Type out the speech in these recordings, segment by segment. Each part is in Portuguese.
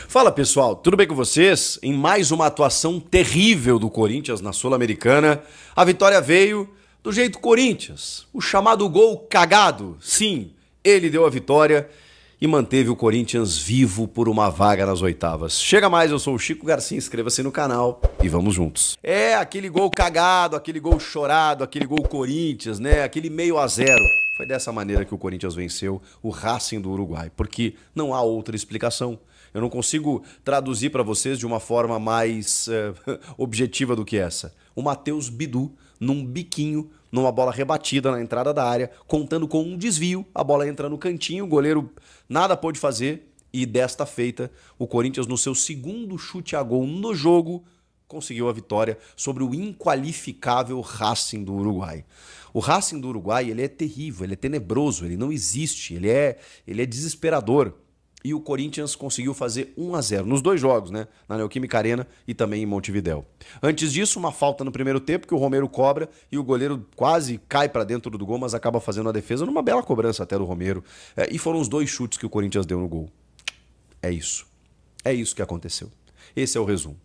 Fala pessoal, tudo bem com vocês? Em mais uma atuação terrível do Corinthians na Sul-Americana, a vitória veio do jeito Corinthians, o chamado gol cagado. Sim, ele deu a vitória e manteve o Corinthians vivo por uma vaga nas oitavas. Chega mais, eu sou o Chico Garcia, inscreva-se no canal e vamos juntos. É, aquele gol cagado, aquele gol chorado, aquele gol Corinthians, né? Aquele 0-0. Foi dessa maneira que o Corinthians venceu o Racing do Uruguai, porque não há outra explicação. Eu não consigo traduzir para vocês de uma forma mais objetiva do que essa. O Matheus Bidu, num biquinho, numa bola rebatida na entrada da área, contando com um desvio, a bola entra no cantinho, o goleiro nada pôde fazer e desta feita, o Corinthians, no seu segundo chute a gol no jogo, conseguiu a vitória sobre o inqualificável Racing do Uruguai. O Racing do Uruguai, ele é terrível, ele é tenebroso, ele não existe, ele é desesperador. E o Corinthians conseguiu fazer 1-0 nos dois jogos, né? Na Neoquímica Arena e também em Montevidéu. Antes disso, uma falta no primeiro tempo que o Romero cobra e o goleiro quase cai para dentro do gol, mas acaba fazendo a defesa numa bela cobrança até do Romero. E foram os dois chutes que o Corinthians deu no gol. É isso. É isso que aconteceu. Esse é o resumo.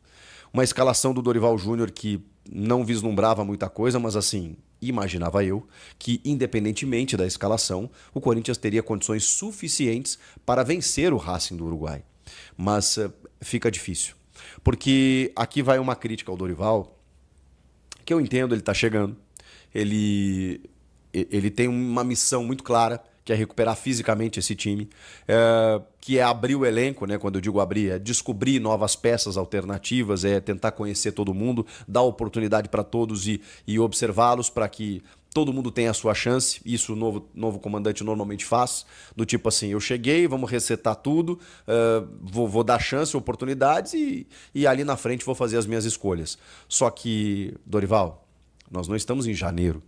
Uma escalação do Dorival Júnior que não vislumbrava muita coisa, mas assim, imaginava eu que, independentemente da escalação, o Corinthians teria condições suficientes para vencer o Racing do Uruguai. Mas fica difícil. Porque aqui vai uma crítica ao Dorival, que eu entendo, ele está chegando. Ele tem uma missão muito clara, que é recuperar fisicamente esse time, que é abrir o elenco, né? Quando eu digo abrir, é descobrir novas peças alternativas, é tentar conhecer todo mundo, dar oportunidade para todos e observá-los para que todo mundo tenha a sua chance. Isso o novo comandante normalmente faz, do tipo assim, eu cheguei, vamos resetar tudo, vou dar chance, oportunidades e ali na frente vou fazer as minhas escolhas. Só que, Dorival, nós não estamos em janeiro.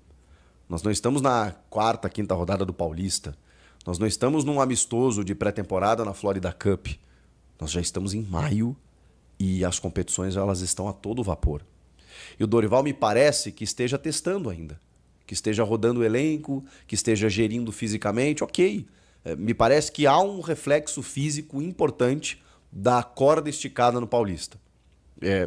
Nós não estamos na quarta, quinta rodada do Paulista. Nós não estamos num amistoso de pré-temporada na Florida Cup. Nós já estamos em maio e as competições elas estão a todo vapor. E o Dorival me parece que esteja testando ainda. Que esteja rodando o elenco, que esteja gerindo fisicamente. Ok, me parece que há um reflexo físico importante da corda esticada no Paulista.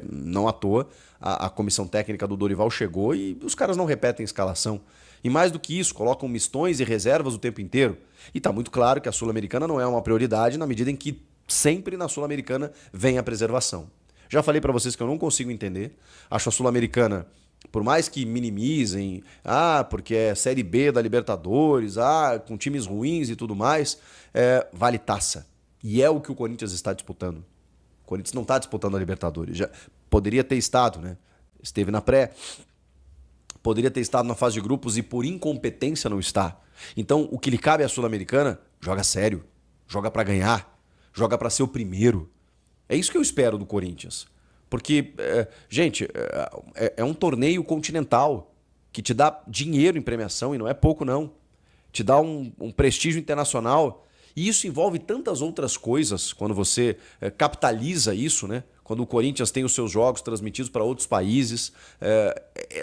Não à toa, a comissão técnica do Dorival chegou e os caras não repetem a escalação. E mais do que isso, colocam mistões e reservas o tempo inteiro. E está muito claro que a Sul-Americana não é uma prioridade na medida em que sempre na Sul-Americana vem a preservação. Já falei para vocês que eu não consigo entender. Acho a Sul-Americana, por mais que minimizem, porque é Série B da Libertadores, com times ruins e tudo mais, vale taça. E é o que o Corinthians está disputando. O Corinthians não está disputando a Libertadores. Já poderia ter estado, né? Esteve na pré. Poderia ter estado na fase de grupos e por incompetência não está. Então, o que lhe cabe à Sul-Americana, joga sério, joga para ganhar, joga para ser o primeiro. É isso que eu espero do Corinthians. Porque, gente, é um torneio continental que te dá dinheiro em premiação e não é pouco não. Te dá um prestígio internacional e isso envolve tantas outras coisas quando você capitaliza isso, né? Quando o Corinthians tem os seus jogos transmitidos para outros países.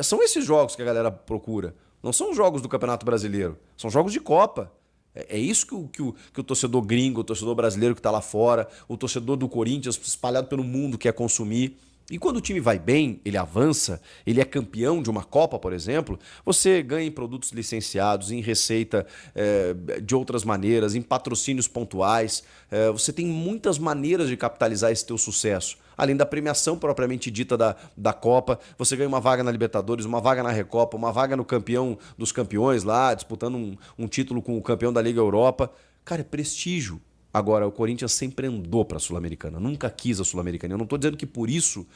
São esses jogos que a galera procura. Não são os jogos do Campeonato Brasileiro. São jogos de Copa. É isso que o torcedor gringo, o torcedor brasileiro que está lá fora, o torcedor do Corinthians espalhado pelo mundo quer consumir. E quando o time vai bem, ele avança, ele é campeão de uma Copa, por exemplo, você ganha em produtos licenciados, em receita de outras maneiras, em patrocínios pontuais. Você tem muitas maneiras de capitalizar esse teu sucesso. Além da premiação propriamente dita da Copa, você ganha uma vaga na Libertadores, uma vaga na Recopa, uma vaga no campeão dos campeões lá, disputando um título com o campeão da Liga Europa. Cara, é prestígio. Agora, o Corinthians sempre andou para a Sul-Americana, nunca quis a Sul-Americana. Eu não estou dizendo que por isso,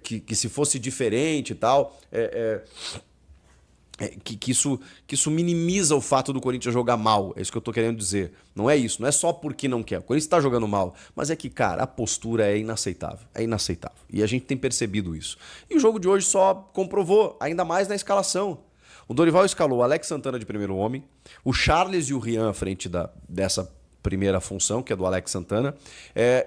que se fosse diferente e tal, que isso minimiza o fato do Corinthians jogar mal. É isso que eu estou querendo dizer. Não é isso, não é só porque não quer. O Corinthians está jogando mal, mas é que, cara, a postura é inaceitável. É inaceitável. E a gente tem percebido isso. E o jogo de hoje só comprovou, ainda mais na escalação. O Dorival escalou o Alex Santana de primeiro homem, o Charles e o Rian à frente dessa primeira função, que é do Alex Santana,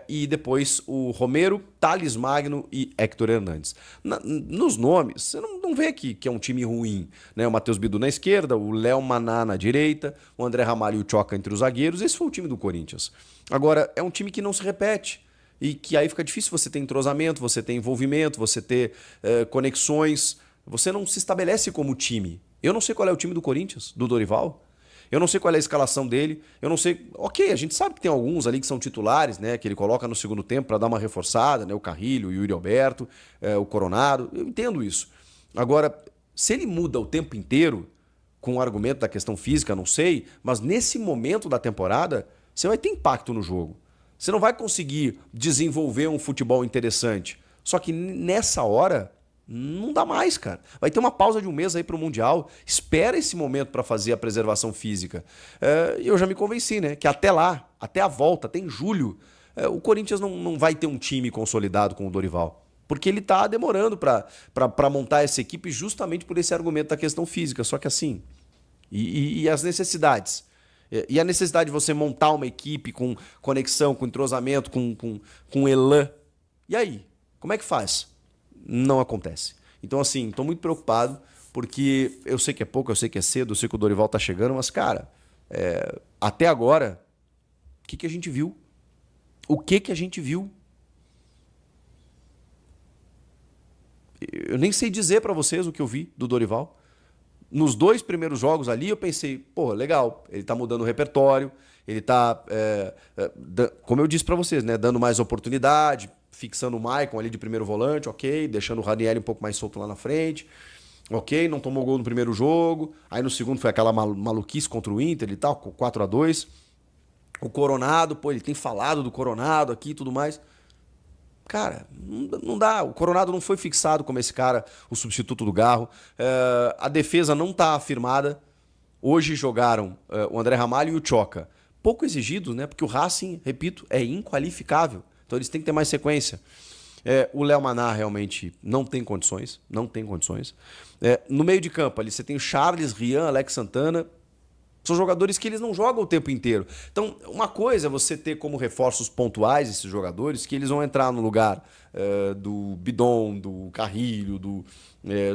e depois o Romero, Thales Magno e Héctor Hernandes. Nos nomes, você não vê que é um time ruim, né? O Matheus Bidu na esquerda, o Léo Maná na direita, o André Ramalho e o Tchoca entre os zagueiros. Esse foi o time do Corinthians. Agora, é um time que não se repete. E que aí fica difícil você ter entrosamento, você ter envolvimento, você ter conexões. Você não se estabelece como time. Eu não sei qual é o time do Corinthians, do Dorival. Eu não sei qual é a escalação dele. Eu não sei. Ok, a gente sabe que tem alguns ali que são titulares, né? Que ele coloca no segundo tempo para dar uma reforçada, né? O Carrilho, o Yuri Alberto, o Coronado. Eu entendo isso. Agora, se ele muda o tempo inteiro, com o argumento da questão física, não sei, mas nesse momento da temporada, você vai ter impacto no jogo. Você não vai conseguir desenvolver um futebol interessante. Só que nessa hora, não dá mais, cara. Vai ter uma pausa de um mês aí para o Mundial. Espera esse momento para fazer a preservação física. E eu já me convenci, né? Que até lá, até a volta, até em julho, o Corinthians não vai ter um time consolidado com o Dorival. Porque ele está demorando para montar essa equipe justamente por esse argumento da questão física. Só que assim, e as necessidades? E a necessidade de você montar uma equipe com conexão, com entrosamento, com elan. E aí? Como é que faz? Não acontece. Então, assim, estou muito preocupado, porque eu sei que é pouco, eu sei que é cedo, eu sei que o Dorival está chegando, mas, cara, até agora, o que a gente viu? O que a gente viu? Eu nem sei dizer para vocês o que eu vi do Dorival. Nos 2 primeiros jogos ali, eu pensei, pô, legal, ele tá mudando o repertório, ele tá, como eu disse para vocês, né, dando mais oportunidade, fixando o Maicon ali de primeiro volante, ok, deixando o Ranieri um pouco mais solto lá na frente, ok, não tomou gol no primeiro jogo, aí no segundo foi aquela maluquice contra o Inter e tal, 4-2. O Coronado, pô, ele tem falado do Coronado aqui e tudo mais. Cara, não dá. O Coronado não foi fixado como esse cara, o substituto do Garro. A defesa não está afirmada. Hoje jogaram o André Ramalho e o Tchoca. Pouco exigidos, né? Porque o Racing, repito, é inqualificável. Então eles têm que ter mais sequência. O Léo Maná realmente não tem condições. Não tem condições. No meio de campo ali você tem o Charles, Rian, Alex Santana. São jogadores que eles não jogam o tempo inteiro. Então, uma coisa é você ter como reforços pontuais esses jogadores, que eles vão entrar no lugar do Bidon, do Carrilho,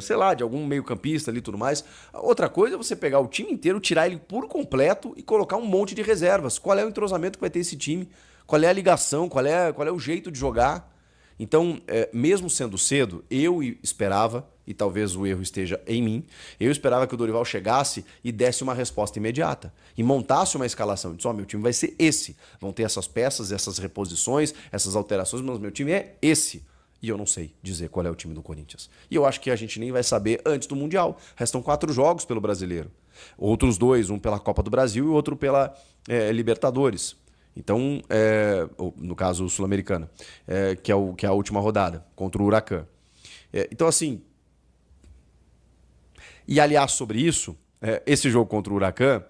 sei lá, de algum meio-campista ali e tudo mais. Outra coisa é você pegar o time inteiro, tirar ele por completo e colocar um monte de reservas. Qual é o entrosamento que vai ter esse time? Qual é a ligação? Qual é o jeito de jogar? Então, mesmo sendo cedo, eu esperava, e talvez o erro esteja em mim, eu esperava que o Dorival chegasse e desse uma resposta imediata. E montasse uma escalação. Disse, meu time vai ser esse. Vão ter essas peças, essas reposições, essas alterações, mas meu time é esse. E eu não sei dizer qual é o time do Corinthians. E eu acho que a gente nem vai saber antes do Mundial. Restam 4 jogos pelo Brasileiro. Outros 2, um pela Copa do Brasil e outro pela Libertadores. Então, no caso Sul-Americana, que é a última rodada, contra o Huracan. Então, assim, e aliás sobre isso, esse jogo contra o Huracan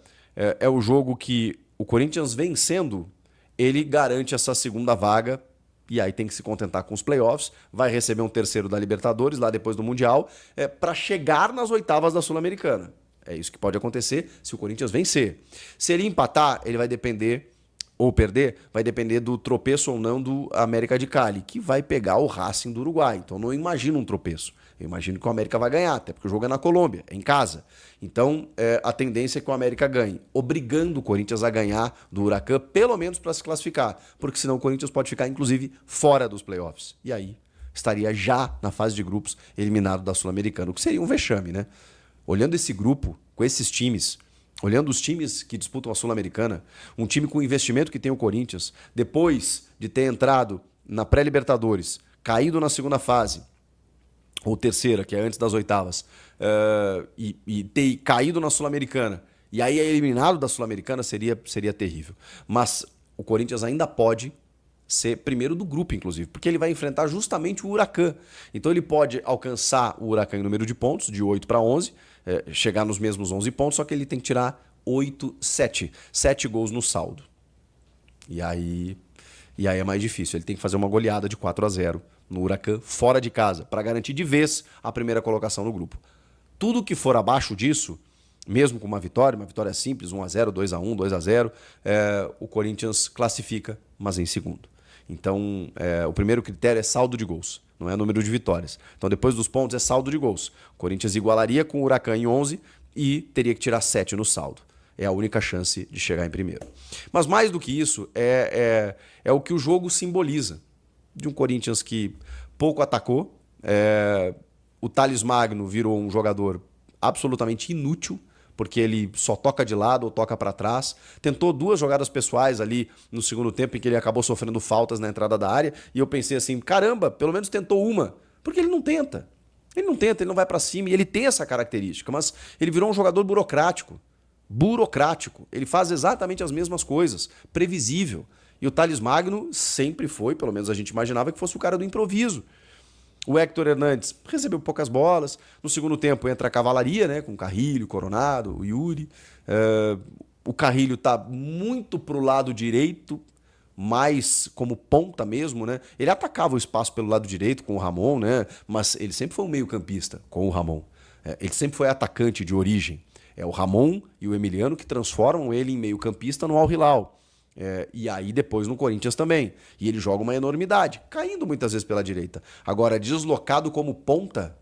é o jogo que o Corinthians vencendo, ele garante essa segunda vaga, e aí tem que se contentar com os playoffs, vai receber um terceiro da Libertadores, lá depois do Mundial, para chegar nas oitavas da Sul-Americana. É isso que pode acontecer se o Corinthians vencer. Se ele empatar, ele vai depender... ou perder, vai depender do tropeço ou não do América de Cali, que vai pegar o Racing do Uruguai. Então não imagino um tropeço. Eu imagino que o América vai ganhar, até porque o jogo é na Colômbia, é em casa. Então a tendência é que o América ganhe, obrigando o Corinthians a ganhar do Huracan, pelo menos para se classificar, porque senão o Corinthians pode ficar, inclusive, fora dos playoffs. E aí estaria já na fase de grupos eliminado da Sul-Americana, o que seria um vexame, né? Olhando esse grupo, com esses times... Olhando os times que disputam a Sul-Americana, um time com o investimento que tem o Corinthians, depois de ter entrado na pré-Libertadores, caído na segunda fase, ou terceira, que é antes das oitavas, e ter caído na Sul-Americana, e aí é eliminado da Sul-Americana, seria terrível. Mas o Corinthians ainda pode ser primeiro do grupo, inclusive, porque ele vai enfrentar justamente o Huracan. Então ele pode alcançar o Huracan em número de pontos, de 8 para 11, chegar nos mesmos 11 pontos, só que ele tem que tirar 7 gols no saldo. E aí é mais difícil. Ele tem que fazer uma goleada de 4-0 no Huracan, fora de casa, para garantir de vez a primeira colocação no grupo. Tudo que for abaixo disso mesmo com uma vitória simples, 1-0, 2-1, 2-0, o Corinthians classifica, mas em segundo. Então, o primeiro critério é saldo de gols, não é número de vitórias. Então, depois dos pontos, é saldo de gols. O Corinthians igualaria com o Huracan em 11 e teria que tirar 7 no saldo. É a única chance de chegar em primeiro. Mas mais do que isso, é o que o jogo simboliza. De um Corinthians que pouco atacou, o Thales Magno virou um jogador absolutamente inútil, porque ele só toca de lado ou toca para trás. Tentou 2 jogadas pessoais ali no segundo tempo, em que ele acabou sofrendo faltas na entrada da área, e eu pensei assim, caramba, pelo menos tentou uma, porque ele não tenta. Ele não vai para cima, e ele tem essa característica, mas ele virou um jogador burocrático. Ele faz exatamente as mesmas coisas, previsível. E o Thales Magno sempre foi, pelo menos a gente imaginava que fosse o cara do improviso. O Héctor Hernandes recebeu poucas bolas. No segundo tempo entra a cavalaria, né, com o Carrilho, Coronado, o Yuri. O Carrilho está muito pro lado direito, mais como ponta mesmo, né? Ele atacava o espaço pelo lado direito com o Ramon, né? Mas ele sempre foi um meio-campista com o Ramon. Ele sempre foi atacante de origem. É o Ramon e o Emiliano que transformam ele em meio-campista no Al Hilal. E aí depois no Corinthians também. E ele joga uma enormidade, caindo muitas vezes pela direita. Agora, deslocado como ponta,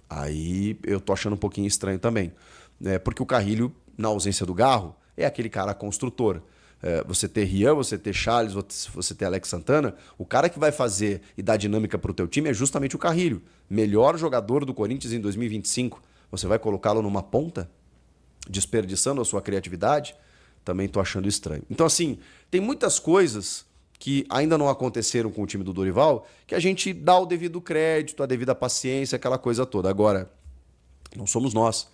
aí eu tô achando um pouquinho estranho também. Porque o Carrilho, na ausência do Garro, é aquele cara construtor. Você ter Rian, você ter Charles, você ter Alex Santana, o cara que vai fazer e dar dinâmica pro teu time é justamente o Carrilho. Melhor jogador do Corinthians em 2025. Você vai colocá-lo numa ponta, desperdiçando a sua criatividade? Também estou achando estranho. Então, assim, tem muitas coisas que ainda não aconteceram com o time do Dorival que a gente dá o devido crédito, a devida paciência, aquela coisa toda. Agora, não somos nós.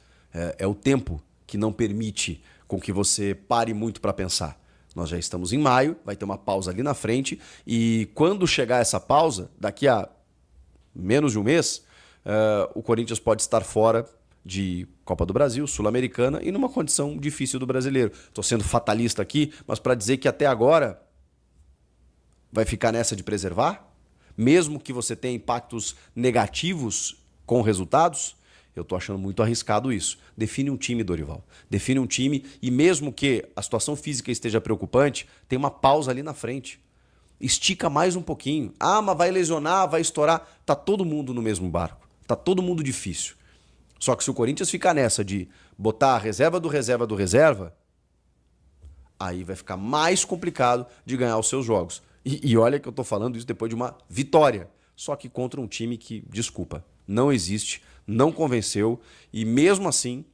É o tempo que não permite com que você pare muito para pensar. Nós já estamos em maio, vai ter uma pausa ali na frente e quando chegar essa pausa, daqui a menos de um mês, o Corinthians pode estar fora de Copa do Brasil, Sul-Americana e numa condição difícil do brasileiro. Estou sendo fatalista aqui, mas para dizer que até agora vai ficar nessa de preservar, mesmo que você tenha impactos negativos com resultados, eu estou achando muito arriscado isso. Define um time, Dorival. Define um time e mesmo que a situação física esteja preocupante, tem uma pausa ali na frente. Estica mais um pouquinho. Mas vai lesionar, vai estourar. Tá todo mundo no mesmo barco. Tá todo mundo difícil. Só que se o Corinthians ficar nessa de botar a reserva do reserva, aí vai ficar mais complicado de ganhar os seus jogos. E olha que eu tô falando isso depois de uma vitória. Só que contra um time que, desculpa, não existe, não convenceu. E mesmo assim,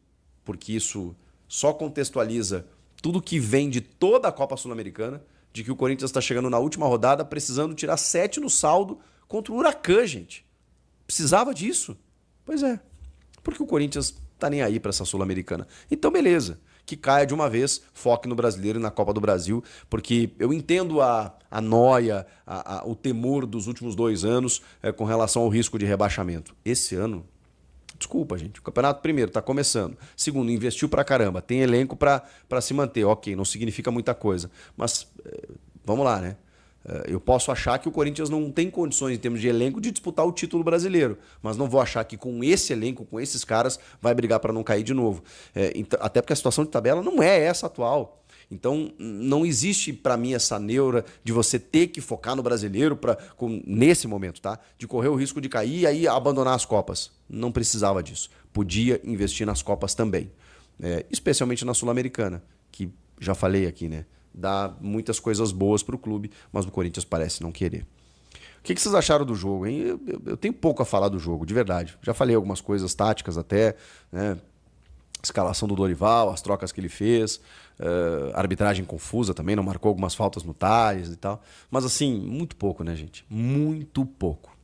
porque isso só contextualiza tudo que vem de toda a Copa Sul-Americana, de que o Corinthians está chegando na última rodada precisando tirar 7 no saldo contra o Huracan, gente. Precisava disso? Pois é. Porque o Corinthians tá nem aí para essa Sul-Americana. Então, beleza. Que caia de uma vez, foque no brasileiro e na Copa do Brasil, porque eu entendo a noia, o temor dos últimos 2 anos com relação ao risco de rebaixamento. Esse ano, desculpa, gente, o campeonato, primeiro, tá começando. Segundo, investiu pra caramba, tem elenco pra se manter. Ok, não significa muita coisa, mas vamos lá, né? Eu posso achar que o Corinthians não tem condições, em termos de elenco, de disputar o título brasileiro. Mas não vou achar que com esse elenco, com esses caras, vai brigar para não cair de novo. Até porque a situação de tabela não é essa atual. Então, não existe para mim essa neura de você ter que focar no brasileiro nesse momento, tá? De correr o risco de cair e aí abandonar as Copas. Não precisava disso. Podia investir nas Copas também. Especialmente na Sul-Americana, que já falei aqui, né? Dá muitas coisas boas para o clube, mas o Corinthians parece não querer. O que vocês acharam do jogo, hein? Eu tenho pouco a falar do jogo, de verdade. Já falei algumas coisas táticas até, né? Escalação do Dorival, as trocas que ele fez, arbitragem confusa também, não marcou algumas faltas no Thales e tal. Mas assim, muito pouco, né, gente? Muito pouco.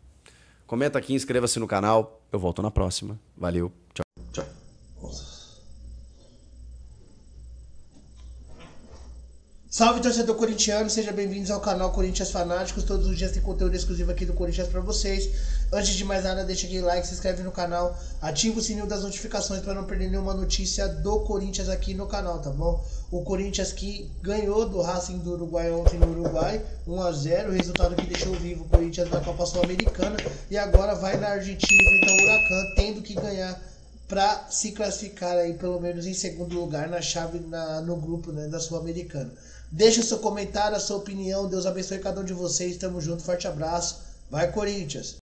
Comenta aqui, inscreva-se no canal. Eu volto na próxima. Valeu, tchau. Tchau. Salve, torcedor corintiano, sejam bem-vindos ao canal Corinthians Fanáticos. Todos os dias tem conteúdo exclusivo aqui do Corinthians pra vocês. Antes de mais nada, deixa aquele like, se inscreve no canal, ativa o sininho das notificações para não perder nenhuma notícia do Corinthians aqui no canal, tá bom? O Corinthians que ganhou do Racing do Uruguai ontem no Uruguai, 1-0, resultado que deixou vivo o Corinthians na Copa Sul-Americana, e agora vai na Argentina enfrentar o Huracan, tendo que ganhar para se classificar aí pelo menos em segundo lugar na chave no grupo, né, da Sul-Americana. Deixa o seu comentário, a sua opinião. Deus abençoe cada um de vocês. Tamo junto, forte abraço. Vai, Corinthians!